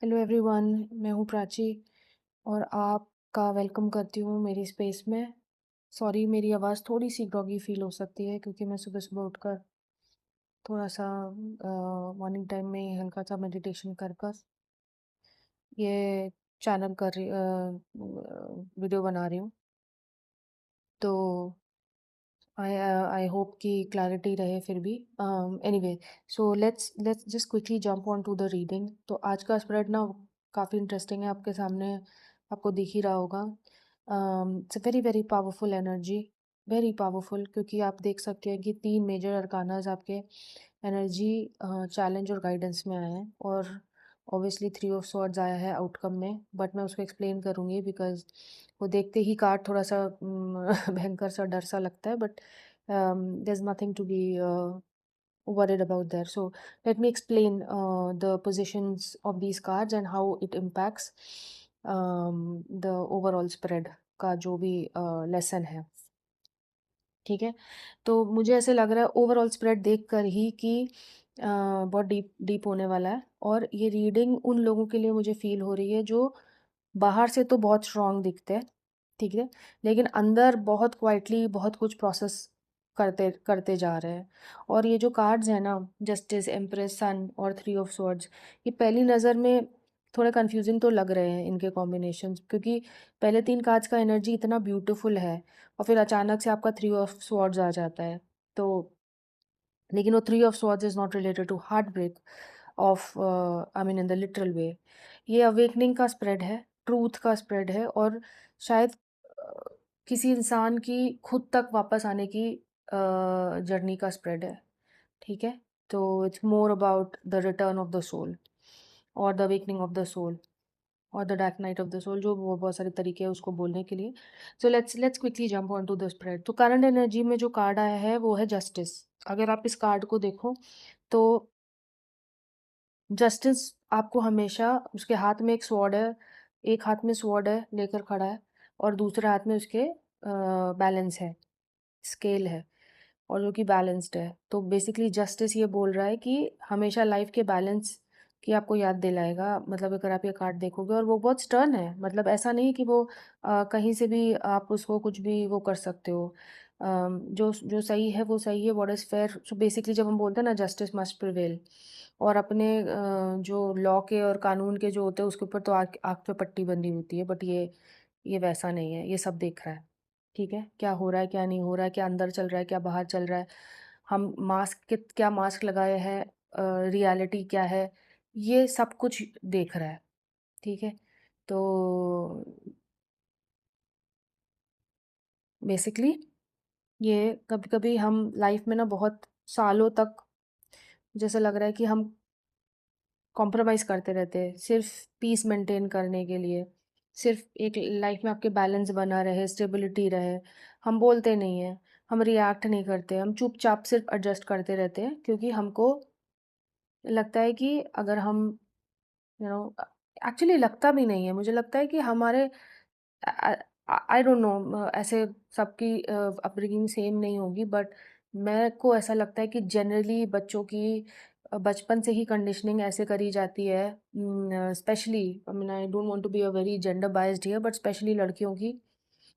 Hello everyone, मैं हूँ प्राची और आपका वेलकम करती हूँ मेरी स्पेस में। सॉरी, मेरी आवाज़ थोड़ी सी ग्रॉगी फील हो सकती है क्योंकि मैं सुबह सुबह उठकर थोड़ा सा मॉर्निंग टाइम में हल्का सा मेडिटेशन कर कर ये चैनल कर रही वीडियो बना रही हूँ। तो आई होप कि क्लैरिटी रहे फिर भी। Anyway, so let's just quickly jump on to the reading. तो आज का स्प्रेड ना काफ़ी इंटरेस्टिंग है, आपके सामने आपको दिख ही रहा होगा। It's a very very powerful energy, very powerful, क्योंकि आप देख सकते हैं कि 3 मेजर अरकानाज आपके एनर्जी, चैलेंज और गाइडेंस में आए हैं। और ऑब्वियसली 3 ऑफ स्वॉर्ड्स आया है आउटकम में, बट मैं उसको एक्सप्लेन करूँगी बिकॉज़ वो देखते ही कार्ड थोड़ा सा भयंकर सा डर सा लगता है, but there is nothing to be worried about there. So let me explain the positions of these cards and how it impacts the overall spread का जो भी लेसन है। ठीक है, तो मुझे ऐसे लग रहा है ओवरऑल स्प्रेड देखकर ही कि बहुत डीप डीप होने वाला है। और ये रीडिंग उन लोगों के लिए मुझे फील हो रही है जो बाहर से तो बहुत स्ट्रांग दिखते हैं, ठीक है, लेकिन अंदर बहुत क्वाइटली बहुत कुछ प्रोसेस करते करते जा रहे हैं। और ये जो कार्ड्स हैं ना, जस्टिस, एम्प्रेस, सन और 3 ऑफ स्वॉर्ड्स, ये पहली नज़र में थोड़े कंफ्यूजिंग तो लग रहे हैं इनके कॉम्बिनेशंस, क्योंकि पहले 3 कार्ड्स का एनर्जी इतना ब्यूटीफुल है और फिर अचानक से आपका 3 ऑफ स्वॉर्ड्स आ जाता है। तो लेकिन वो 3 of swords is not related to heartbreak of, I mean in the literal way. ये अवेकनिंग का स्प्रेड है, ट्रूथ का स्प्रेड है, और शायद किसी इंसान की खुद तक वापस आने की जर्नी का स्प्रेड है। ठीक है, तो it's more about the return of the soul और the awakening of the soul और the dark night of the soul, जो वो बहुत सारे तरीके हैं उसको बोलने के लिए। So let's quickly jump on to the spread. तो करंट एनर्जी में जो कार्ड आया है वो है जस्टिस। अगर आप इस कार्ड को देखो तो जस्टिस आपको हमेशा, उसके हाथ में एक स्वॉर्ड है, एक हाथ में स्वॉर्ड है लेकर खड़ा है और दूसरे हाथ में उसके बैलेंस है, स्केल है, और जो कि बैलेंस्ड है। तो बेसिकली जस्टिस ये बोल रहा है कि हमेशा लाइफ के बैलेंस की आपको याद दिलाएगा। मतलब अगर आप ये कार्ड देखोगे, और वो बहुत स्टर्न है, मतलब ऐसा नहीं कि वो कहीं से भी आप उसको कुछ भी वो कर सकते हो। जो जो सही है वो सही है, what is fair. So basically जब हम बोलते हैं ना जस्टिस मस्ट प्रिवेल, और अपने जो लॉ के और कानून के जो होते हैं उसके ऊपर तो आँख आँख पे पट्टी बंधी होती है, बट ये वैसा नहीं है, ये सब देख रहा है। ठीक है, क्या हो रहा है, क्या नहीं हो रहा है, क्या अंदर चल रहा है, क्या बाहर चल रहा है, हम मास्क कित क्या मास्क लगाए हैं, रियलिटी क्या है, ये सब कुछ देख रहा है। ठीक है, तो बेसिकली ये कभी-कभी हम लाइफ में ना बहुत सालों तक जैसा लग रहा है कि हम कॉम्प्रोमाइज़ करते रहते हैं, सिर्फ़ पीस मेंटेन करने के लिए, सिर्फ़ एक लाइफ में आपके बैलेंस बना रहे, स्टेबिलिटी रहे। हम बोलते नहीं हैं, हम रिएक्ट नहीं करते, हम चुपचाप सिर्फ़ एडजस्ट करते रहते हैं, क्योंकि हमको लगता है कि अगर हम यू नो एक्चुअली लगता भी नहीं है, मुझे लगता है कि हमारे आई डोंट नो, ऐसे सबकी अपब्रिंगिंग सेम नहीं होगी, बट मेरे को ऐसा लगता है कि जनरली बच्चों की बचपन से ही कंडीशनिंग ऐसे करी जाती है, specially, I mean I don't want to be a very gender biased here, but specially लड़कियों की,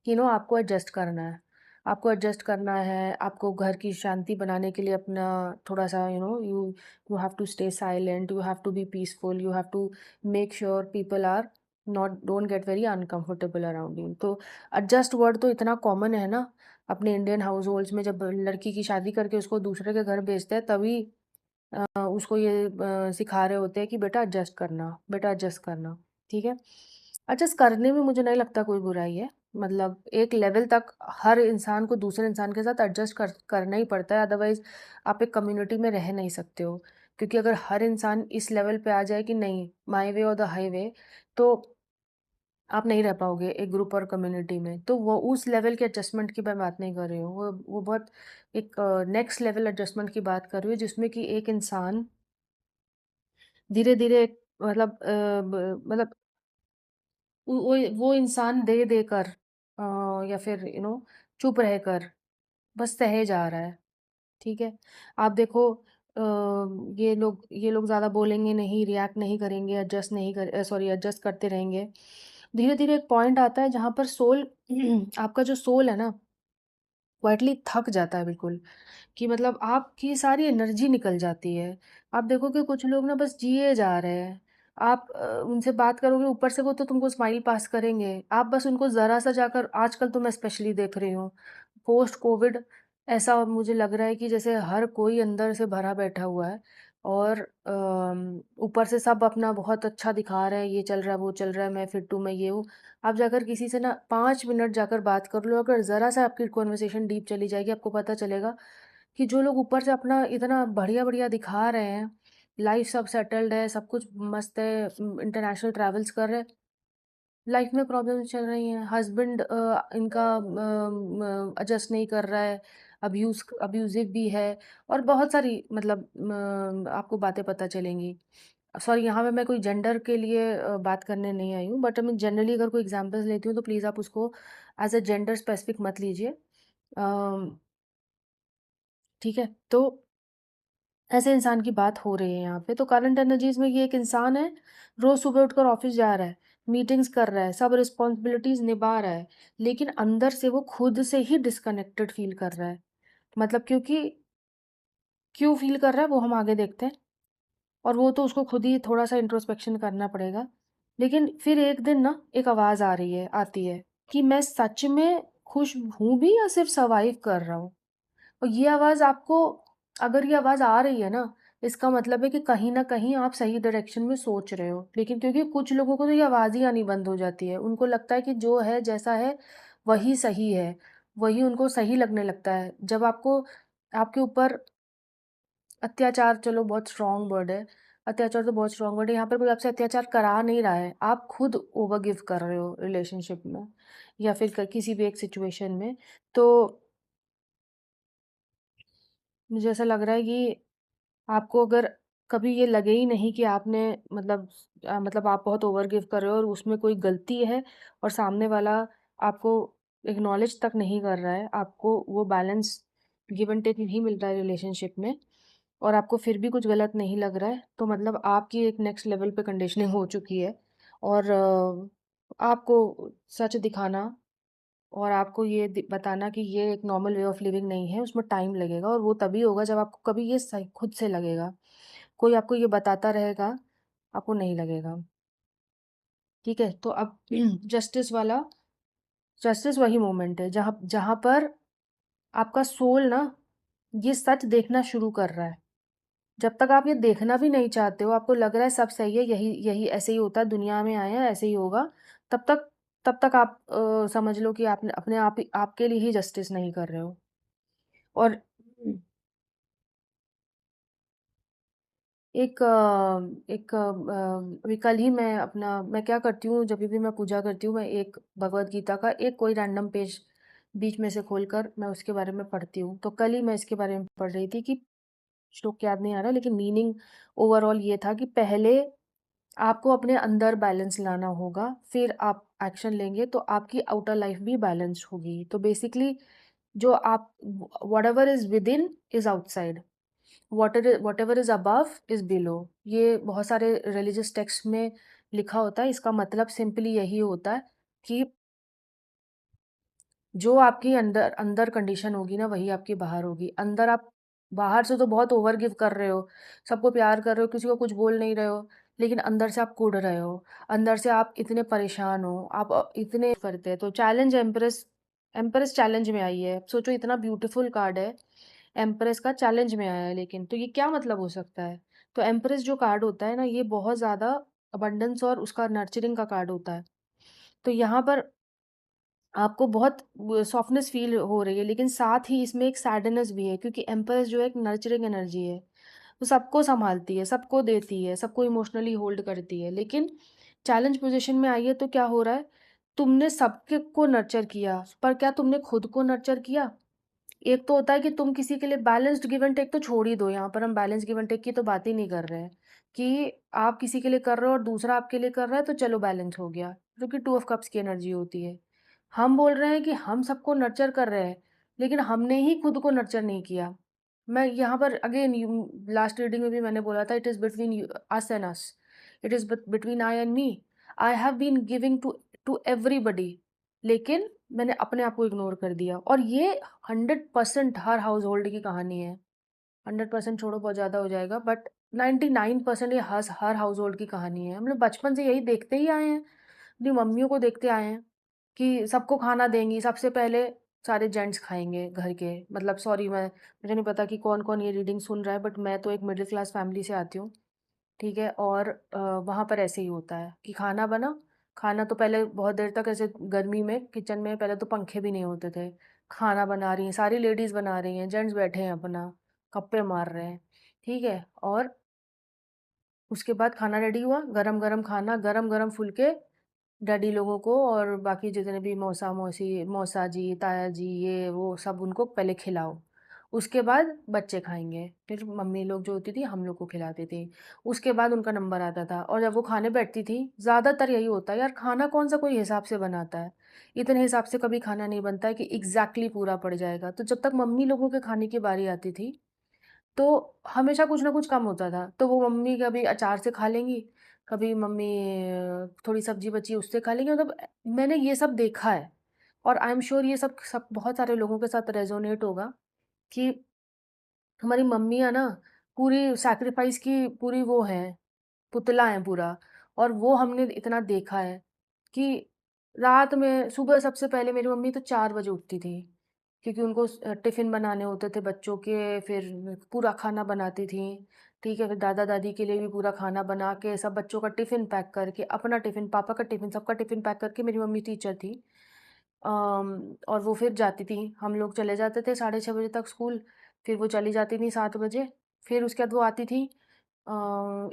कि नो आपको एडजस्ट करना है, आपको एडजस्ट करना है, आपको घर की शांति बनाने के लिए अपना थोड़ा सा you you have to stay silent, you have to be peaceful, you have to make sure people are not don't get very uncomfortable around you. तो एडजस्ट वर्ड तो इतना कॉमन है ना अपने इंडियन हाउस होल्ड्स में, जब लड़की की शादी करके उसको दूसरे के घर भेजते हैं तभी उसको ये सिखा रहे होते हैं कि बेटा एडजस्ट करना, बेटा एडजस्ट करना। ठीक है, एडजस्ट करने में मुझे नहीं लगता कोई बुराई है। मतलब एक लेवल तक हर इंसान को दूसरे इंसान के साथ एडजस्ट करना ही पड़ता है, अदरवाइज आप एक कम्युनिटी में रह नहीं सकते हो। क्योंकि अगर हर इंसान इस लेवल पे आ जाए कि नहीं, माई वे और द हाईवे, तो आप नहीं रह पाओगे एक ग्रुप और कम्युनिटी में। तो वो उस लेवल के एडजस्टमेंट की मैं बात नहीं कर रही हूँ, वो बहुत एक नेक्स्ट लेवल एडजस्टमेंट की बात कर रही हूँ, जिसमें कि एक इंसान धीरे धीरे, मतलब मतलब वो इंसान दे देकर या फिर चुप रहकर बस सहे जा रहा है। ठीक है, आप देखो, ये लोग ज़्यादा बोलेंगे नहीं, रिएक्ट नहीं करेंगे, एडजस्ट करते रहेंगे। धीरे-धीरे एक पॉइंट आता है जहाँ पर सोल आपका जो सोल है ना, क्वाइटली थक जाता है बिल्कुल। कि मतलब आपकी सारी एनर्जी निकल जाती है। आप देखोगे कुछ लोग ना बस जिए जा रहे हैं। आप उनसे बात करोगे ऊपर से वो तो तुमको स्माइल पास करेंगे। आप बस उनको ज़रा-सा जाकर आजकल तो मैं स्पेशली देख रही हूँ, पोस्ट कोविड ऐसा मुझे लग रहा है कि जैसे हर कोई अंदर से भरा बैठा हुआ है और ऊपर से सब अपना बहुत अच्छा दिखा रहे हैं, ये चल रहा है, वो चल रहा है, मैं फिट हूँ, मैं ये हूँ। आप जाकर किसी से ना 5 मिनट जाकर बात कर लो, अगर ज़रा-सा आपकी कन्वर्सेशन डीप चली जाएगी, आपको पता चलेगा कि जो लोग ऊपर से अपना इतना बढ़िया-बढ़िया दिखा रहे हैं, लाइफ सब सेटल्ड है, सब कुछ मस्त है, इंटरनेशनल ट्रैवल्स कर रहे हैं, लाइफ में प्रॉब्लम्स चल रही हैं। हस्बैंड इनका एडजस्ट नहीं कर रहा है, अब्यूज़िव भी है और बहुत सारी मतलब आपको बातें पता चलेंगी। सॉरी यहाँ पे मैं कोई जेंडर के लिए बात करने नहीं आई हूँ, बट मैं जनरली अगर कोई एग्ज़ाम्पल्स लेती हूँ, तो प्लीज़ आप उसको एज़ अ जेंडर स्पेसिफिक मत लीजिए। ठीक है? तो ऐसे इंसान की बात हो रही है यहाँ पे। तो करंट एनर्जीज़ में ये एक इंसान है, रोज़ सुबह उठकर ऑफ़िस जा रहा है, मीटिंग्स कर रहा है, सब रिस्पॉन्सिबिलिटीज़ निभा रहा है, लेकिन अंदर से वो खुद से ही डिस्कनेक्टेड फ़ील कर रहा है। मतलब क्यों फ़ील कर रहा है वो हम आगे देखते हैं और वो तो उसको खुद ही थोड़ा-सा इंट्रोस्पेक्शन करना पड़ेगा। लेकिन फिर एक दिन ना एक आवाज़ आती है कि मैं सच में खुश हूँ भी या सिर्फ़ सर्वाइव कर रहा हूँ? और ये आवाज़ आपको अगर ये आवाज़ आ रही है ना, इसका मतलब है कि कहीं न कहीं आप सही डायरेक्शन में सोच रहे हो। लेकिन क्योंकि कुछ लोगों को तो ये आवाज़ ही आनी बंद हो जाती है। उनको लगता है कि जो है, जैसा है, वही सही है। वही उनको सही लगने लगता है। जब आपको आपके ऊपर अत्याचार चलो बहुत स्ट्रॉन्ग वर्ड है। अत्याचार तो बहुत स्ट्रॉन्ग वर्ड है। यहाँ पर कोई आपसे अत्याचार करा नहीं रहा है। आप खुद ओवरगिव कर रहे हो रिलेशनशिप में या फिर किसी भी एक सिचुएशन में। तो मुझे ऐसा लग रहा है कि आपको अगर कभी ये लगे ही नहीं कि आपने मतलब आप बहुत ओवर गिव कर रहे हो और उसमें कोई गलती है और सामने वाला आपको एक्नॉलेज तक नहीं कर रहा है, आपको वो बैलेंस गिव एंड टेक नहीं मिल रहा है रिलेशनशिप में और आपको फिर भी कुछ गलत नहीं लग रहा है, तो मतलब आपकी एक नेक्स्ट लेवल पे कंडीशनिंग हो चुकी है और आपको सच दिखाना और आपको ये बताना कि ये एक नॉर्मल वे ऑफ लिविंग नहीं है, उसमें टाइम लगेगा और वो तभी होगा जब आपको कभी ये सही खुद से लगेगा। कोई आपको ये बताता रहेगा, आपको नहीं लगेगा। ठीक है? तो अब जस्टिस वाला जस्टिस वही मोमेंट है जहाँ जहाँ पर आपका सोल ना ये सच देखना शुरू कर रहा है। जब तक आप ये देखना भी नहीं चाहते हो, आपको लग रहा है सब सही है, यही यही ऐसे ही होता है, दुनिया में आए हैं, ऐसे ही होगा, तब तक तब तक आप समझ लो कि आपने अपने आप ही आपके लिए ही जस्टिस नहीं कर रहे हो। और अभी कल ही मैं क्या करती हूँ जब भी मैं पूजा करती हूँ मैं एक भगवत गीता का एक कोई रैंडम पेज बीच में से खोलकर मैं उसके बारे में पढ़ती हूँ। तो कल ही मैं इसके बारे में पढ़ रही थी कि श्लोक याद नहीं आ रहा लेकिन मीनिंग ओवरऑल ये था कि पहले आपको अपने अंदर बैलेंस लाना होगा, फिर आप एक्शन लेंगे तो आपकी आउटर लाइफ भी बैलेंस्ड होगी। तो बेसिकली जो आप whatever is within is outside. Whatever is above is below. ये बहुत सारे रिलीजियस टेक्स्ट में लिखा होता है। इसका मतलब सिंपली यही होता है कि जो आपकी अंदर अंदर कंडीशन होगी ना वही आपकी बाहर होगी। अंदर आप बाहर से तो बहुत ओवर गिव कर रहे हो, सबको प्यार कर रहे हो, किसी को कुछ बोल नहीं रहे हो, लेकिन अंदर से आप कुढ़ रहे हो। अंदर से आप इतने परेशान हो, आप इतने करते हैं। तो चैलेंज एम्प्रेस एम्प्रेस चैलेंज में आई है। सोचो इतना ब्यूटीफुल कार्ड है, एम्प्रेस का चैलेंज में आया है लेकिन। तो ये क्या मतलब हो सकता है? तो एम्प्रेस जो कार्ड होता है ना ये बहुत ज़्यादा अबंडेंस और उसका नर्चरिंग का कार्ड होता है। तो यहाँ पर आपको बहुत सॉफ्टनेस फ़ील हो रही है, लेकिन साथ ही इसमें एक सैडनेस भी है क्योंकि एम्प्रेस जो है एक नर्चरिंग एनर्जी है। वो सबको सँभालती है, सबको देती है, सबको इमोशनली होल्ड करती है। लेकिन चैलेंज पोज़ीशन में आई है तो क्या हो रहा है? तुमने सबके को नर्चर किया, पर क्या तुमने खुद को नर्चर किया? एक तो होता है कि तुम किसी के लिए बैलेंस्ड गिव एंड टेक तो छोड़ ही दो, यहाँ पर हम बैलेंस गिव एंड टेक की तो बात ही नहीं कर रहे हैं कि आप किसी के लिए कर रहे हो और दूसरा आपके लिए कर रहा है तो चलो बैलेंस हो गया, जो कि टू ऑफ कप्स की एनर्जी होती है। हम बोल रहे हैं कि हम सबको नर्चर कर रहे हैं, लेकिन हमने ही खुद को नर्चर नहीं किया। मैं यहाँ पर अगेन लास्ट रीडिंग में भी मैंने बोला था, it is between us and us, it is between I and me. I have been giving to to everybody, लेकिन मैंने अपने आप को इग्नोर कर दिया। और ये 100% हर हाउस होल्ड की कहानी है। 100% छोड़ो, बहुत ज़्यादा हो जाएगा, बट 99% ये हर हाउस होल्ड की कहानी है। हम लोग बचपन से यही देखते ही आए हैं, अपनी मम्मियों को देखते आए हैं कि सबको खाना देंगी, सबसे पहले सारे जेंट्स खाएँगे घर के। मतलब सॉरी, मैं मुझे नहीं पता कि कौन-कौन ये रीडिंग सुन रहा है, बट मैं तो एक मिडिल क्लास फैमिली से आती हूँ, ठीक है? और वहाँ पर ऐसे ही होता है कि खाना बना, खाना तो पहले बहुत देर तक ऐसे गर्मी में किचन में पहले तो पंखे भी नहीं होते थे। खाना बना रही हैं, सारी लेडीज़ बना रही हैं, जेंट्स बैठे हैं अपना, गप्पे मार रहे हैं, ठीक है? और उसके बाद खाना रेडी हुआ, गरम-गरम खाना, गरम-गरम फुलके डैडी लोगों को और बाकी जितने भी मौसा-मौसी, मौसा जी, ताया जी, ये वो सब उनको पहले खिलाओ। उसके बाद बच्चे खाएँगे, फिर मम्मी लोग जो होती थी हम लोग को खिलाती थी। उसके बाद उनका नंबर आता था और जब वो खाने बैठती थी, ज़्यादातर यही होता है यार, खाना कौन-सा कोई हिसाब से बनाता है। इतने हिसाब से कभी खाना नहीं बनता है कि एग्ज़ैक्टली पूरा पड़ जाएगा। तो जब तक मम्मी लोगों के खाने की बारी आती थी, तो हमेशा कुछ ना कुछ कम होता था। तो वो मम्मी कभी अचार से खा लेंगी, कभी मम्मी थोड़ी सब्ज़ी बची उससे खा लेंगी। मतलब मैंने ये सब देखा है और आई एम श्योर ये सब सब बहुत सारे लोगों के साथ रेज़ोनेट होगा कि हमारी मम्मियाँ ना पूरी सैक्रिफ़ाइस की पूरी वो हैं, पुतला हैं पूरा। और वो हमने इतना देखा है कि रात में सुबह सबसे पहले मेरी मम्मी तो 4 बजे उठती थी, क्योंकि उनको टिफ़िन बनाने होते थे बच्चों के, फिर पूरा खाना बनाती थीं, ठीक है? फिर दादा-दादी के लिए भी पूरा खाना बना के, सब बच्चों का टिफ़िन पैक करके, अपना टिफ़िन, पापा का टिफ़िन, सबका टिफ़िन पैक करके, मेरी मम्मी टीचर थी। और वो फिर जाती थीं, हम लोग चले जाते थे 6:30 बजे तक स्कूल, फिर वो चली जाती थीं 7 बजे, फिर उसके बाद वो आती थीं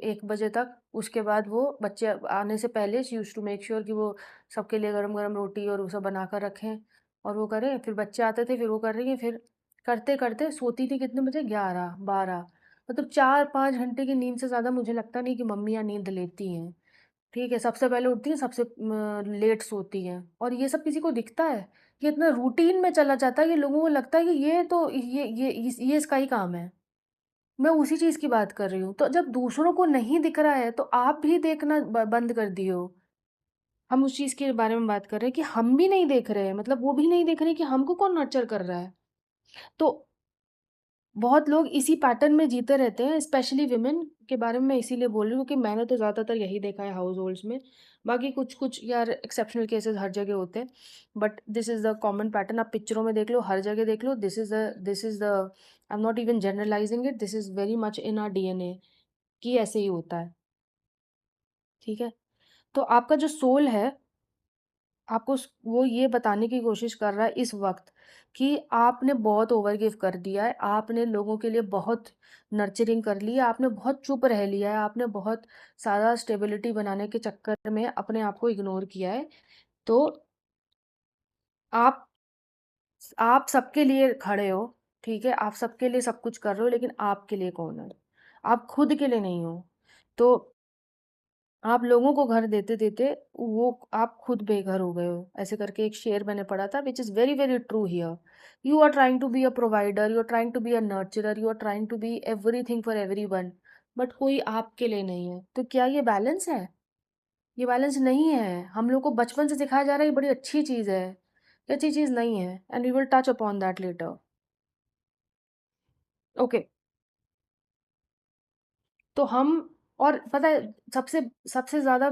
1 बजे तक। उसके बाद वो बच्चे आने से पहले she used to make sure कि वो सबके लिए गरम-गरम रोटी और वो सब बनाकर रखें और वो करें। फिर बच्चे आते थे, फिर वो कर रही हैं, फिर करते-करते सोती थी कितने बजे? 11, 12, मतलब 4-5 घंटे की नींद से ज़्यादा मुझे लगता नहीं कि मम्मियाँ नींद लेती हैं। ठीक है, सबसे पहले उठती हैं, सबसे लेट सोती हैं और ये सब किसी को दिखता है? ये इतना रूटीन में चला जाता है कि लोगों को लगता है कि ये तो ये इसका ही काम है। मैं उसी चीज़ की बात कर रही हूँ। तो जब दूसरों को नहीं दिख रहा है, तो आप भी देखना बंद कर दिए हो। हम उस चीज़ के बारे में बात कर रहे हैं कि हम भी नहीं देख रहे हैं, मतलब वो भी नहीं देख रहे कि हमको कौन नर्चर कर रहा है। तो बहुत लोग इसी पैटर्न में जीते रहते हैं, स्पेशली वुमेन के बारे में मैं इसीलिए बोल रही हूँ कि मैंने तो ज़्यादातर यही देखा है हाउस होल्ड्स में। बाकी कुछ-कुछ यार एक्सेप्शनल केसेस हर जगह होते हैं, but this is the common pattern. आप पिक्चरों में देख लो, हर जगह देख लो, this is the I am not even generalizing it, this is very much in our DNA कि ऐसे ही होता है, ठीक है? तो आपका जो सोल है, आपको वो ये बताने की कोशिश कर रहा है इस वक़्त कि आपने बहुत ओवरगिव कर दिया है, आपने लोगों के लिए बहुत नर्चरिंग कर ली है, आपने बहुत चुप रह लिया है, आपने बहुत ज़्यादा स्टेबिलिटी बनाने के चक्कर में अपने आप को इग्नोर किया है। तो आप आप सबके लिए खड़े हो, ठीक है? आप सबके लिए सब कुछ कर रहे हो, लेकिन आपके लिए कौन है? आप खुद के लिए नहीं हो। तो आप लोगों को घर देते-देते वो आप खुद बेघर हो गए हो। ऐसे करके एक शेर मैंने पढ़ा था, which is very, very true here. You are trying to be a provider, you are trying to be a nurturer, you are trying to be everything for everyone, but कोई आपके लिए नहीं है। तो क्या ये बैलेंस है? ये बैलेंस नहीं है। हम लोग को बचपन से सिखाया जा रहा है ये बड़ी अच्छी चीज़ है। ये अच्छी चीज़ नहीं है, and we will touch upon that later. Okay, तो हम और पता है सबसे सबसे ज़्यादा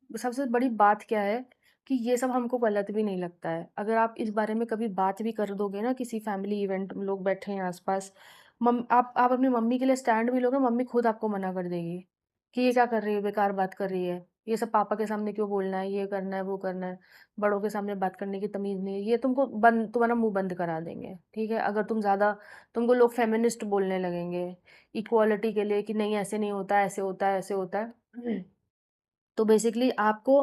सबसे बड़ी बात क्या है कि ये सब हमको गलत भी नहीं लगता है। अगर आप इस बारे में कभी बात भी कर दोगे ना किसी फैमिली इवेंट में, लोग बैठे हैं आस-पास, आप अपनी मम्मी के लिए स्टैंड भी लोगे, मम्मी खुद आपको मना कर देगी कि ये क्या कर रही है, बेकार बात कर रही है। ये सब पापा के सामने क्यों बोलना है, ये करना है, वो करना है। बड़ों के सामने बात करने की तमीज़ नहीं है। ये तुमको तुम्हारा मुँह बंद करा देंगे, ठीक है? अगर तुमको लोग फेमिनिस्ट बोलने लगेंगे, इक्वालिटी के लिए कि नहीं ऐसे नहीं होता है, ऐसे होता है, ऐसे होता है। तो बेसिकली आपको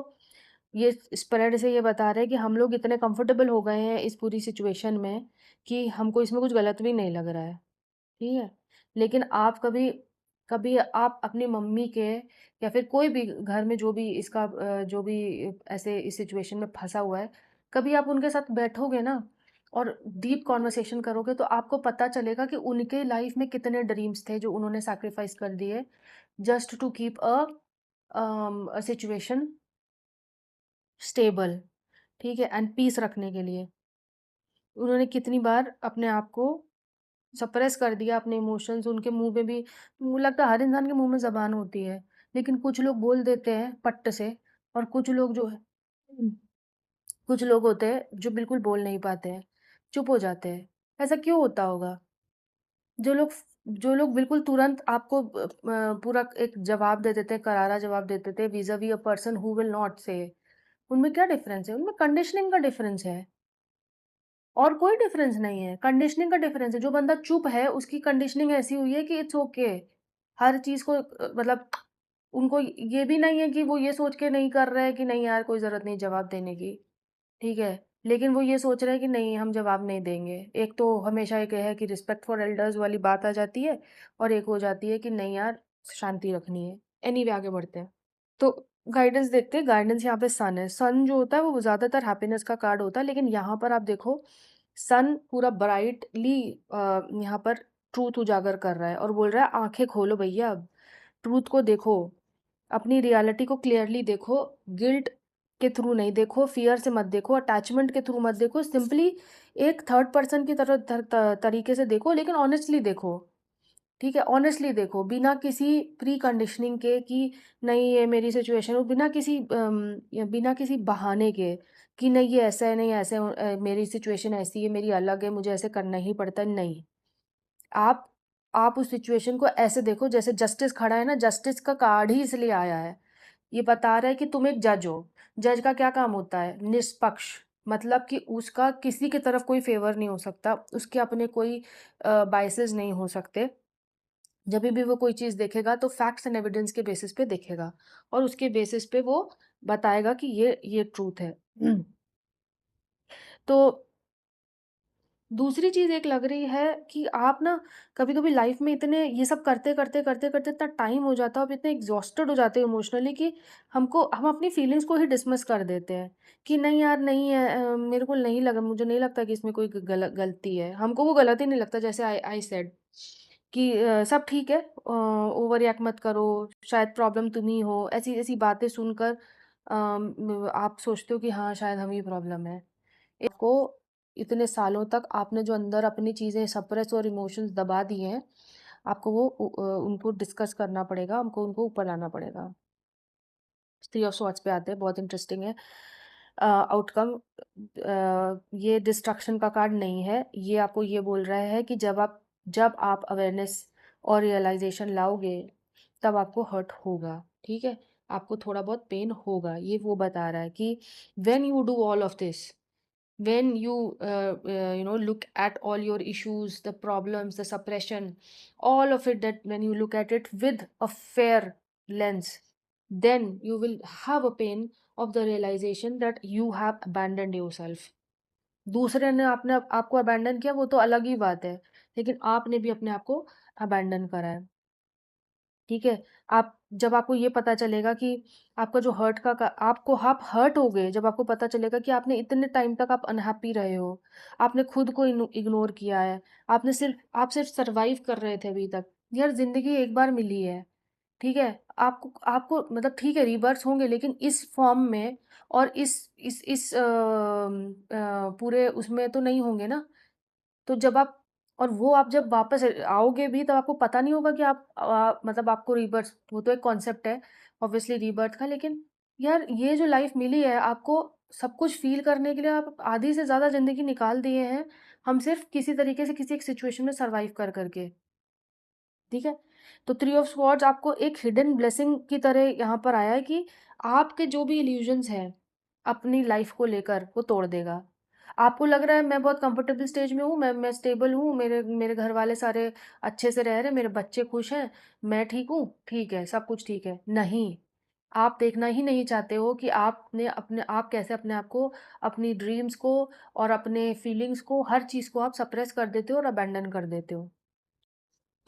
ये स्प्रेड से ये बता रहे हैं कि हम लोग इतने कंफर्टेबल हो गए हैं इस पूरी सिचुएशन में कि हमको इसमें कुछ गलत भी नहीं लग रहा है, ठीक है? लेकिन आप कभी कभी आप अपनी मम्मी के या फिर कोई भी घर में जो भी ऐसे इस सिचुएशन में फँसा हुआ है, कभी आप उनके साथ बैठोगे ना, और डीप कॉन्वर्सेशन करोगे तो आपको पता चलेगा कि उनके लाइफ में कितने ड्रीम्स थे जो उन्होंने सैक्रिफाइस कर दिए just to keep a situation stable, ठीक है, एंड पीस रखने के लिए। उन्होंने कितनी बार अपने आप को सप्रेस कर दिया, अपने इमोशंस। उनके मुँह में भी, मुझे लगता है हर इंसान के मुँह में ज़बान होती है, लेकिन कुछ लोग बोल देते हैं पट्ट से, और कुछ लोग जो है कुछ लोग होते हैं जो बिल्कुल बोल नहीं पाते हैं, चुप हो जाते हैं। ऐसा क्यों होता होगा? जो लोग जो लोग बिल्कुल तुरंत आपको पूरा एक जवाब दे देते हैं, करारा जवाब दे देते हैं vis a vis a person who will not say, उनमें क्या डिफ़रेंस है? उनमें कंडीशनिंग का डिफ़रेंस है। और कोई डिफरेंस नहीं है, कंडीशनिंग का डिफरेंस है। जो बंदा चुप है, उसकी कंडीशनिंग ऐसी हुई है कि इट्स ओके। हर चीज़ को मतलब उनको ये भी नहीं है कि वो ये सोच के नहीं कर रहे हैं कि नहीं यार कोई ज़रूरत नहीं जवाब देने की, ठीक है? लेकिन वो ये सोच रहे हैं कि नहीं हम जवाब नहीं देंगे। एक तो हमेशा एक है कि रिस्पेक्ट फॉर एल्डर्स वाली बात आ जाती है, और एक हो जाती है कि नहीं यार शांति रखनी है। एनीवे आगे बढ़ते हैं। तो गाइडेंस देखते हैं, गाइडेंस यहाँ पे सन है। सन जो होता है वो ज़्यादातर हैप्पीनेस का कार्ड होता है, लेकिन यहाँ पर आप देखो सन पूरा ब्राइटली यहाँ पर ट्रूथ उजागर कर रहा है और बोल रहा है आंखें खोलो भैया अब, ट्रूथ को देखो, अपनी रियलिटी को क्लियरली देखो, गिल्ट के थ्रू नहीं देखो, फियर से मत देखो, अटैचमेंट के थ्रू मत देखो, सिंपली एक थर्ड पर्सन की तरह तरीके से देखो, लेकिन ऑनेस्टली देखो, ठीक है? ऑनेस्टली देखो, बिना किसी प्री कंडीशनिंग के कि नहीं ये मेरी सिचुएशन हो, बिना किसी बहाने के कि नहीं ये ऐसा है, नहीं ऐसा है, मेरी सिचुएशन ऐसी है, मेरी अलग है, मुझे ऐसे करना ही पड़ता है, नहीं। आप आप उस सिचुएशन को ऐसे देखो जैसे जस्टिस खड़ा है ना, जस्टिस का कार्ड ही इसलिए आया है। ये बता रहा है कि तुम एक जज हो। जज का क्या काम होता है? निष्पक्ष, मतलब कि उसका किसी की तरफ कोई फ़ेवर नहीं हो सकता, उसके अपने कोई बायसेस नहीं हो सकते। जभी भी वो कोई चीज़ देखेगा तो फैक्ट्स एंड एविडेंस के बेसिस पे देखेगा, और उसके बेसिस पे वो बताएगा कि ये ट्रूथ है। तो दूसरी चीज़ एक लग रही है कि आप ना कभी-कभी लाइफ में इतने ये सब करते-करते इतना टाइम हो जाता है, और इतने एग्ज़ॉस्टेड हो जाते हैं इमोशनली कि हम अपनी फीलिंग्स को ही डिसमिस कर देते हैं कि नहीं यार नहीं है, मेरे को नहीं लगा, मुझे नहीं लगता कि इसमें कोई गलती है। हमको वो गलती नहीं लगता, जैसे आई सेड कि सब ठीक है, ओवर रिएक्ट मत करो, शायद प्रॉब्लम तुम ही हो। ऐसी-ऐसी बातें सुनकर आप सोचते हो कि हाँ, शायद हम ही प्रॉब्लम है। को इतने सालों तक आपने जो अंदर अपनी चीज़ें सप्रेस और इमोशंस दबा दिए हैं, आपको उनको डिस्कस करना पड़ेगा, हमको उनको ऊपर लाना पड़ेगा। थ्री ऑफ स्वॉर्ड्स पे आते हैं, बहुत इंटरेस्टिंग है। आउटकम ये डिस्ट्रक्शन का कार्ड नहीं है, ये आपको ये बोल रहा है कि जब आप अवेयरनेस और रियलाइज़ेशन लाओगे, तब आपको हर्ट होगा, ठीक है? आपको थोड़ा बहुत पेन होगा, ये वो बता रहा है कि when you do all of this, when you look at all your issues, the problems, the suppression, all of it, that when you look at it with a fair lens, then you will have a pain of the realization that you have abandoned yourself. दूसरे ने आपको abandon किया वो तो अलग ही बात है, लेकिन आपने भी अपने आप को अबैंडन करा है, ठीक है? जब आपको ये पता चलेगा कि आपका जो आप हर्ट हो गए, जब आपको पता चलेगा कि आपने इतने टाइम तक आप अनहैप्पी रहे हो, आपने खुद को इग्नोर किया है, आप सिर्फ सर्वाइव कर रहे थे अभी तक। यार ज़िंदगी एक बार मिली है, ठीक है? आपको आपको मतलब ठीक है रीबर्थ होंगे, लेकिन इस फॉर्म में और इस पूरे उसमें तो नहीं होंगे ना। तो आप जब वापस आओगे भी, तब आपको पता नहीं होगा कि मतलब आपको रीबर्थ, वो तो एक कॉन्सेप्ट है ऑब्वियसली रीबर्थ का, लेकिन यार ये जो लाइफ मिली है आपको सब कुछ फील करने के लिए, आप आधी से ज़्यादा ज़िंदगी निकाल दिए हैं, हम सिर्फ किसी तरीके से किसी एक सिचुएशन में सर्वाइव कर करके, ठीक है? तो थ्री ऑफ स्वॉर्ड्स आपको एक हिडन ब्लेसिंग की तरह यहाँ पर आया है कि आपके जो भी इल्यूजन्स हैं अपनी लाइफ को लेकर, वो तोड़ देगा। आपको लग रहा है मैं बहुत कंफर्टेबल स्टेज में हूँ, मैं स्टेबल हूँ, मेरे मेरे घर वाले सारे अच्छे से रह रहे हैं, मेरे बच्चे खुश हैं, मैं ठीक हूँ, ठीक है, सब कुछ ठीक है। नहीं, आप देखना ही नहीं चाहते हो कि आप कैसे अपने आप को, अपनी ड्रीम्स को और अपने फीलिंग्स को, हर चीज़ को आप सप्रेस कर देते हो और अबैंडन कर देते हो।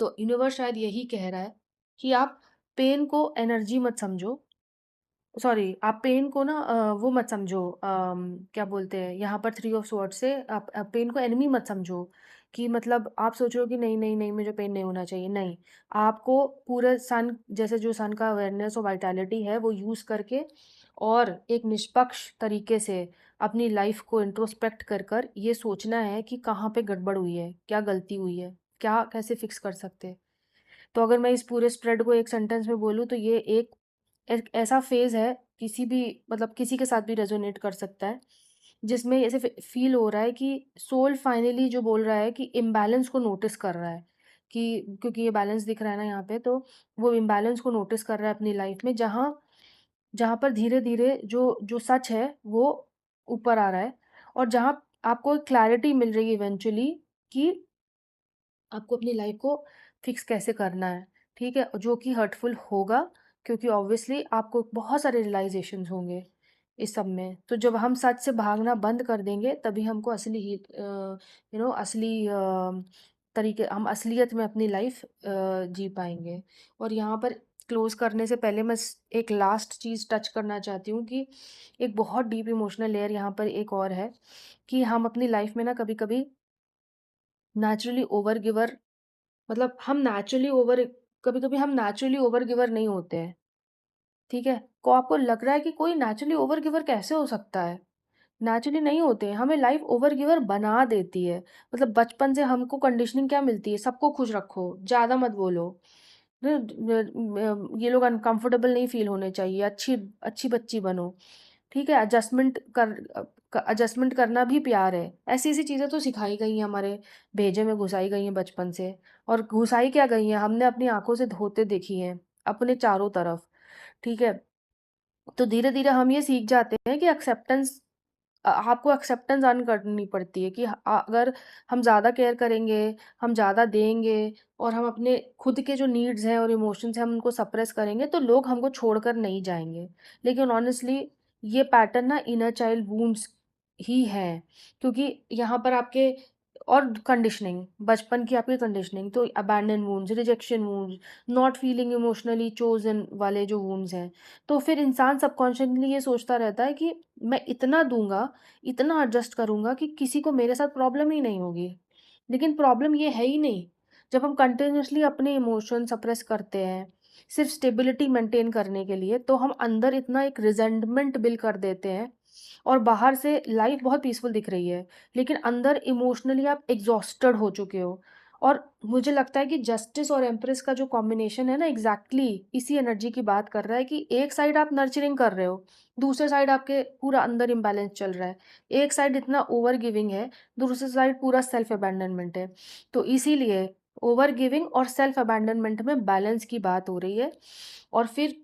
तो यूनिवर्स शायद यही कह रहा है कि आप पेन को एनर्जी मत समझो, सॉरी, आप पेन को ना वो मत समझो, क्या बोलते हैं यहाँ पर थ्री ऑफ स्वॉर्ड्स से आप पेन को एनिमी मत समझो कि मतलब आप सोच रहे हो कि नहीं, नहीं, नहीं मुझे पेन नहीं होना चाहिए, नहीं। आपको पूरे सन जैसे जो सन का अवेयरनेस और वाइटैलिटी है वो यूज़ करके और एक निष्पक्ष तरीके से अपनी लाइफ़ को इंट्रोस्पेक्ट कर ये सोचना है कि कहाँ पे गड़बड़ हुई है, क्या गलती हुई है, क्या कैसे फिक्स कर सकते हैं। तो अगर मैं इस पूरे स्प्रेड को एक सेंटेंस में बोलूँ तो ये एक ऐसा फ़ेज़ है, किसी भी मतलब किसी के साथ भी रेज़ोनेट कर सकता है, जिसमें ऐसे फ़ील हो रहा है कि सोल फाइनली जो बोल रहा है कि इम्बैलेंस को नोटिस कर रहा है, कि क्योंकि ये बैलेंस दिख रहा है ना यहाँ पे, तो वो इम्बैलेंस को नोटिस कर रहा है अपनी लाइफ़ में, जहाँ जहाँ पर धीरे-धीरे जो जो सच है वो ऊपर आ रहा है और जहाँ आपको एक क्लैरिटी मिल रही है इवेंचुअली कि आपको अपनी लाइफ को फिक्स कैसे करना है, ठीक है? जो कि हर्टफुल होगा, क्योंकि ऑब्वियसली आपको बहुत सारे रियलाइज़ेशंस होंगे इस सब में। तो जब हम सच से भागना बंद कर देंगे तभी हमको असली तरीके हम असलियत में अपनी लाइफ जी पाएँगे। और यहाँ पर क्लोज़ करने से पहले मैं एक लास्ट चीज़ टच करना चाहती हूँ कि एक बहुत डीप इमोशनल लेयर यहाँ पर एक और है कि हम अपनी लाइफ में ना कभी-कभी नेचुरली ओवर गिवर मतलब हम नेचुरली ओवर कभी-कभी हम नेचुरली ओवर गिवर नहीं होते हैं, ठीक है? को आपको लग रहा है कि कोई नेचुरली ओवर गिवर कैसे हो सकता है? नेचुरली नहीं होते हैं, हमें लाइफ ओवर गिवर बना देती है। मतलब बचपन से हमको कंडीशनिंग क्या मिलती है? सबको खुश रखो, ज़्यादा मत बोलो, ये लोग अनकंफर्टेबल नहीं फ़ील होने चाहिए, अच्छी अच्छी बच्ची बनो। ठीक है? एडजस्टमेंट करना भी प्यार है। ऐसी-ऐसी चीज़ें तो सिखाई गई हैं हमारे भेजे में घुसाई गई हैं बचपन से और घुसाई क्या गई हैं, हमने अपनी आँखों से होते देखी हैं, अपने चारों तरफ, ठीक है? तो धीरे-धीरे हम ये सीख जाते हैं कि आपको एक्सेप्टेंस अर्न करनी पड़ती है कि अगर हम ज़्यादा केयर करेंगे, हम ज़्यादा देंगे और हम अपने खुद के जो नीड्स हैं और इमोशंस हैं हम उनको सप्रेस करेंगे तो लोग हमको छोड़कर नहीं जाएँगे। लेकिन ऑनेस्टली ये पैटर्न ना इनर चाइल्ड वुंड्स ही हैं, क्योंकि यहाँ पर आपके और कंडीशनिंग, बचपन की आपकी कंडीशनिंग तो abandon wounds, rejection wounds, not feeling emotionally chosen वाले जो वुंड्स हैं। तो फिर इंसान सबकॉन्शियसली ये सोचता रहता है कि मैं इतना दूँगा, इतना एडजस्ट करूँगा कि किसी को मेरे साथ प्रॉब्लम ही नहीं होगी। लेकिन प्रॉब्लम ये है ही नहीं। जब हम कंटिन्यूअसली अपने इमोशन सप्रेस करते हैं, सिर्फ़ स्टेबिलिटी मेंटेन करने के लिए, तो हम अंदर इतना एक रिज़ेंटमेंट बिल्ड कर देते हैं और बाहर से लाइफ़ बहुत पीसफुल दिख रही है, लेकिन अंदर इमोशनली आप एग्ज़ॉस्टेड हो चुके हो। और मुझे लगता है कि जस्टिस और एम्प्रेस का जो कॉम्बिनेशन है ना एग्ज़ैक्टली इसी एनर्जी की बात कर रहा है कि एक साइड आप नर्चरिंग कर रहे हो, दूसरे साइड आपके पूरा अंदर इम्बैलेंस चल रहा है। एक साइड इतना ओवर गिविंग है, दूसरी साइड पूरा सेल्फ अबैंडनमेंट है। तो इसीलिए ओवर गिविंग और सेल्फ अबैंडनमेंट में बैलेंस की बात हो रही है और फिर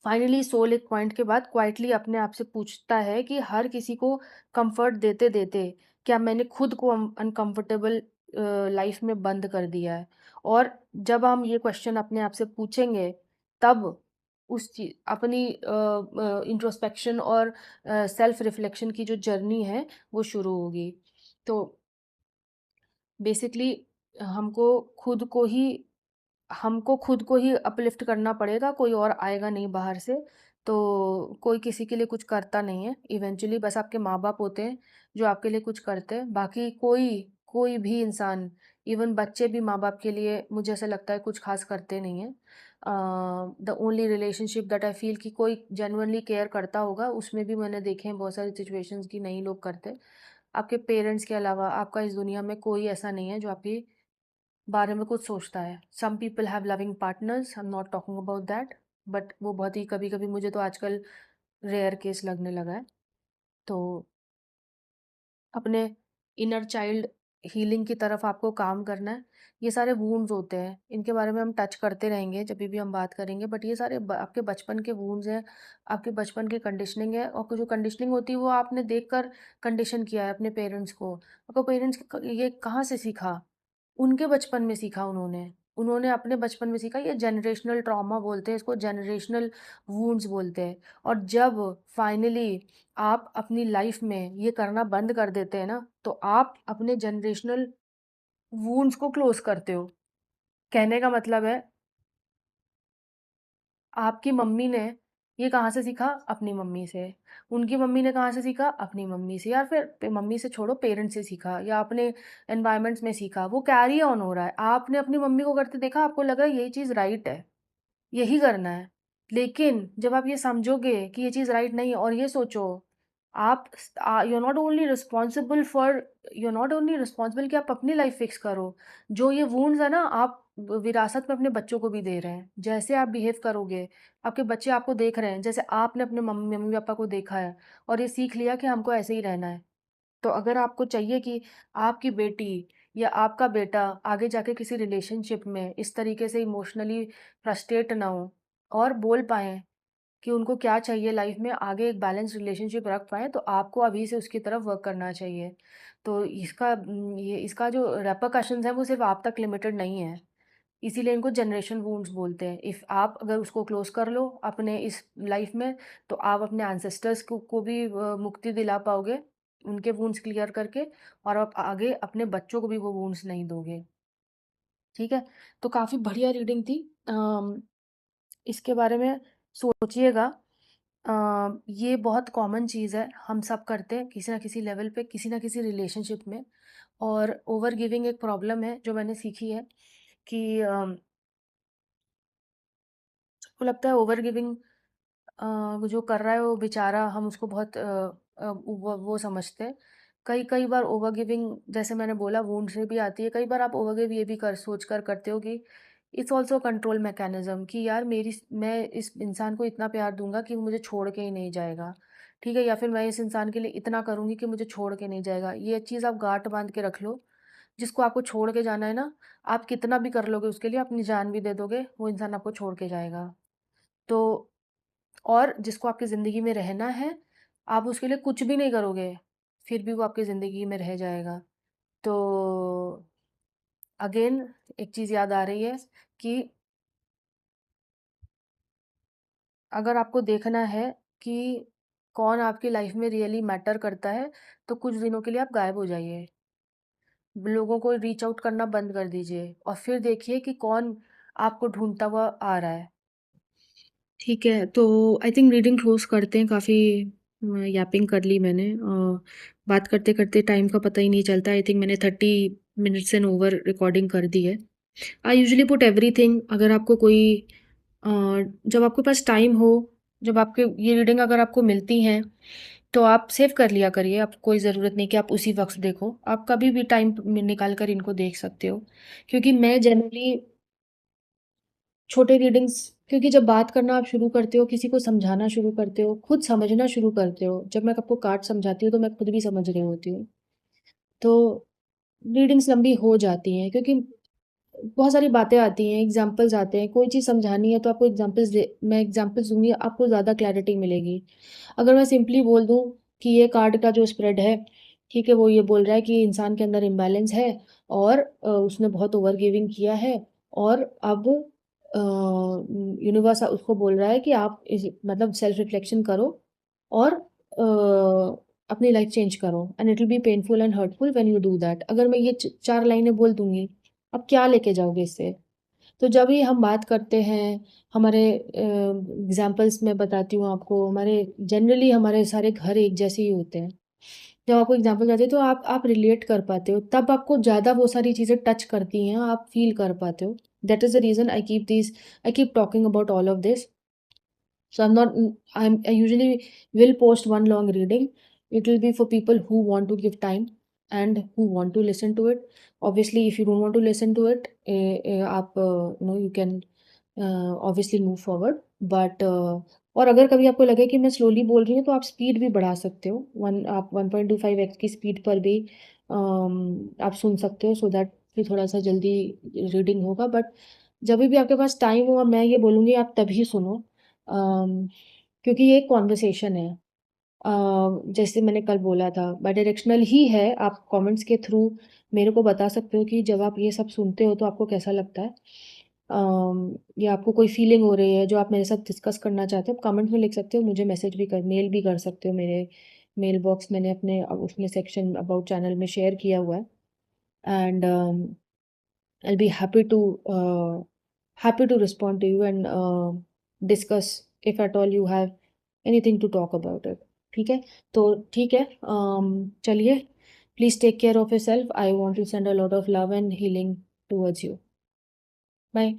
फाइनली सोल एक पॉइंट के बाद क्वाइटली अपने आप से पूछता है कि हर किसी को कंफर्ट देते-देते क्या मैंने खुद को अनकंफर्टेबल लाइफ में बंद कर दिया है? और जब हम ये क्वेश्चन अपने आप से पूछेंगे, तब उस ची अपनी इंट्रोस्पेक्शन और सेल्फ रिफ्लेक्शन की जो जर्नी है, वो शुरू होगी। तो बेसिकली हमको खुद को ही हमको खुद को ही अपलिफ्ट करना पड़ेगा, कोई और आएगा नहीं बाहर से। तो कोई किसी के लिए कुछ करता नहीं है। इवेंचुअली बस आपके माँ-बाप होते हैं, जो आपके लिए कुछ करते हैं। बाकी कोई कोई भी इंसान, इवन बच्चे भी माँ-बाप के लिए मुझे ऐसा लगता है कुछ ख़ास करते नहीं हैं। The only relationship that I feel कि कोई जेन्युइनली केयर करता होगा, उसमें भी मैंने देखे हैं बहुत सारी सिचुएशंस कि नहीं लोग करते। आपके पेरेंट्स के अलावा आपका इस दुनिया में कोई ऐसा नहीं है जो आपकी बारे में कुछ सोचता है। Some people have loving partners, I am not talking about that, but वो बहुत ही कभी-कभी मुझे तो आजकल रेयर केस लगने लगा है। तो अपने इनर चाइल्ड हीलिंग की तरफ आपको काम करना है। ये सारे वुंड्स होते हैं, इनके बारे में हम टच करते रहेंगे जभी भी हम बात करेंगे, बट ये सारे आपके बचपन के वुंड्स हैं, आपके बचपन की कंडीशनिंग है और जो कंडीशनिंग होती है वो आपने देखकर कंडीशन किया है अपने पेरेंट्स को। आपको पेरेंट्स ये कहाँ से सीखा? उनके बचपन में सीखा उन्होंने। उन्होंने अपने बचपन में सीखा, ये जनरेशनल ट्रॉमा बोलते हैं इसको, जनरेशनल वुंड्स बोलते हैं। और जब फाइनली आप अपनी लाइफ में ये करना बंद कर देते हैं ना, तो आप अपने जनरेशनल वुंड्स को क्लोज़ करते हो। कहने का मतलब है, आपकी मम्मी ने ये कहाँ से सीखा? अपनी मम्मी से। उनकी मम्मी ने कहाँ से सीखा? अपनी मम्मी से, या फिर मम्मी से छोड़ो, पेरेंट्स से सीखा या अपने एनवायरनमेंट्स में सीखा। वो कैरी ऑन हो रहा है। आपने अपनी मम्मी को करते देखा, आपको लगा यही चीज़ राइट है, यही करना है। लेकिन जब आप ये समझोगे कि ये चीज़ राइट नहीं है, और ये सोचो, आप you are not only responsible कि आप अपनी लाइफ फिक्स करो। जो ये वुंड्स है ना, आप विरासत में अपने बच्चों को भी दे रहे हैं। जैसे आप बिहेव करोगे, आपके बच्चे आपको देख रहे हैं, जैसे आपने अपने मम्मी पापा को देखा है और ये सीख लिया कि हमको ऐसे ही रहना है। तो अगर आपको चाहिए कि आपकी बेटी या आपका बेटा आगे जाके किसी रिलेशनशिप में इस तरीके से इमोशनली फ्रस्ट्रेट ना हो और बोल पाएँ कि उनको क्या चाहिए लाइफ में, आगे एक बैलेंस रिलेशनशिप रख पाएँ, तो आपको अभी से उसकी तरफ वर्क करना चाहिए। तो इसका जो रेपरकशंस है वो सिर्फ़ आप तक लिमिटेड नहीं है। इसीलिए इनको जनरेशन वुंड्स बोलते हैं। इफ़ आप अगर उसको क्लोज़ कर लो अपने इस लाइफ़ में, तो आप अपने एंसेस्टर्स को भी मुक्ति दिला पाओगे, उनके वुंड्स क्लियर करके, और आप आगे अपने बच्चों को भी वो वुंड्स नहीं दोगे। ठीक है? तो काफ़ी बढ़िया रीडिंग थी। इसके बारे में सोचिएगा। ये बहुत कॉमन चीज़ है, हम सब करते हैं किसी न किसी लेवल पे, किसी न किसी रिलेशनशिप में। और ओवर गिविंग एक प्रॉब्लम है जो मैंने सीखी है कि सबको लगता है ओवर गिविंग जो कर रहा है वो बेचारा, हम उसको बहुत वो समझते हैं। कई कई बार ओवर गिविंग, जैसे मैंने बोला, वुंड से भी आती है। कई बार आप ओवर गिव ये भी कर सोच कर करते हो कि इट्स ऑल्सो कंट्रोल मैकेनिज्म, कि यार मैं इस इंसान को इतना प्यार दूंगा कि वो मुझे छोड़ के ही नहीं जाएगा। ठीक है, या फिर मैं इस इंसान के लिए इतना करूंगी कि मुझे छोड़ के नहीं जाएगा। ये चीज़ आप गांठ बांध के रख लो। जिसको आपको छोड़ के जाना है ना, आप कितना भी कर लोगे उसके लिए, अपनी जान भी दे दोगे, वो इंसान आपको छोड़ के जाएगा। तो और जिसको आपकी ज़िंदगी में रहना है, आप उसके लिए कुछ भी नहीं करोगे, फिर भी वो आपकी ज़िंदगी में रह जाएगा। तो अगेन एक चीज़ याद आ रही है कि अगर आपको देखना है कि कौन आपकी लाइफ में रियली मैटर करता है, तो कुछ दिनों के लिए आप गायब हो जाइए। लोगों को रीच आउट करना बंद कर दीजिए और फिर देखिए कि कौन आपको ढूँढता हुआ आ रहा है। ठीक है, तो आई थिंक रीडिंग क्लोज़ करते हैं। काफ़ी यापिंग कर ली मैंने। बात करते-करते टाइम का पता ही नहीं चलता। आई थिंक मैंने 30 मिनट्स एंड ओवर रिकॉर्डिंग कर दी है। I usually put everything. अगर आपको कोई अ, जब आपके पास टाइम हो, जब आपके ये रीडिंग अगर आपको मिलती हैं, तो आप सेव कर लिया करिए। आपको कोई ज़रूरत नहीं कि आप उसी वक़्त देखो। आप कभी भी टाइम निकाल कर इनको देख सकते हो। क्योंकि मैं जनरली छोटे रीडिंग्स, क्योंकि जब बात करना आप शुरू करते हो, किसी को समझाना शुरू करते हो, खुद समझना शुरू करते हो, जब मैं आपको कार्ड समझाती हूँ तो मैं खुद भी समझ रही होती हूँ। तो रीडिंग्स लंबी हो जाती हैं क्योंकि बहुत सारी बातें आती हैं, एग्ज़ाम्पल्स आते हैं। कोई चीज़ समझानी है तो आपको मैं एग्ज़ाम्पल्स दूँगी, आपको ज़्यादा क्लैरिटी मिलेगी। अगर मैं सिंपली बोल दूँ कि ये कार्ड का जो स्प्रेड है, ठीक है, वो ये बोल रहा है कि इंसान के अंदर इम्बैलेंस है और उसने बहुत ओवर गिविंग किया है, और अब यूनिवर्स उसको बोल रहा है कि आप मतलब सेल्फ रिफ्लेक्शन करो और अपनी लाइफ चेंज करो, and it will be painful and hurtful when you do that. अगर मैं ये 4 लाइनें बोल दूँगी, अब क्या लेके जाओगे इससे? तो जब भी हम बात करते हैं, हमारे एग्ज़ाम्पल्स मैं बताती हूँ आपको, हमारे सारे घर एक जैसे ही होते हैं। जब आपको एग्ज़ाम्पल आते हैं तो आप रिलेट कर पाते हो, तब आपको ज़्यादा वो सारी चीज़ें टच करती हैं, आप फ़ील कर पाते हो। That is the reason I keep talking about all of this. So I usually will post one long reading. It will be for people who want to give time and who want to listen to it. Obviously, if you don't want to listen to it, you can obviously move forward. But और अगर कभी आपको लगे कि मैं slowly बोल रही हूँ तो आप स्पीड भी बढ़ा सकते हो। आप 1.25x की स्पीड पर भी आप सुन सकते हो, सो दैट कि थोड़ा सा जल्दी रीडिंग होगा। बट जब भी आपके पास टाइम हो, मैं ये बोलूँगी आप तभी सुनो। अम, क्योंकि ये एक कॉन्वर्सेशन है। जैसे मैंने कल बोला था, बायडायरेक्शनल ही है। आप कमेंट्स के थ्रू मेरे को बता सकते हो कि जब आप ये सब सुनते हो तो आपको कैसा लगता है। या आपको कोई फीलिंग हो रही है जो आप मेरे साथ डिस्कस करना चाहते हो, कमेंट में लिख सकते हो, मुझे मेल भी कर सकते हो। मेरे मेल बॉक्स मैंने अपने उसमें सेक्शन अबाउट चैनल में शेयर किया हुआ है। And I'll be happy to respond to you and discuss if at all you have anything to talk about it. ठीक है, तो ठीक है, चलिए, please take care of yourself. I want to send a lot of love and healing towards you. Bye.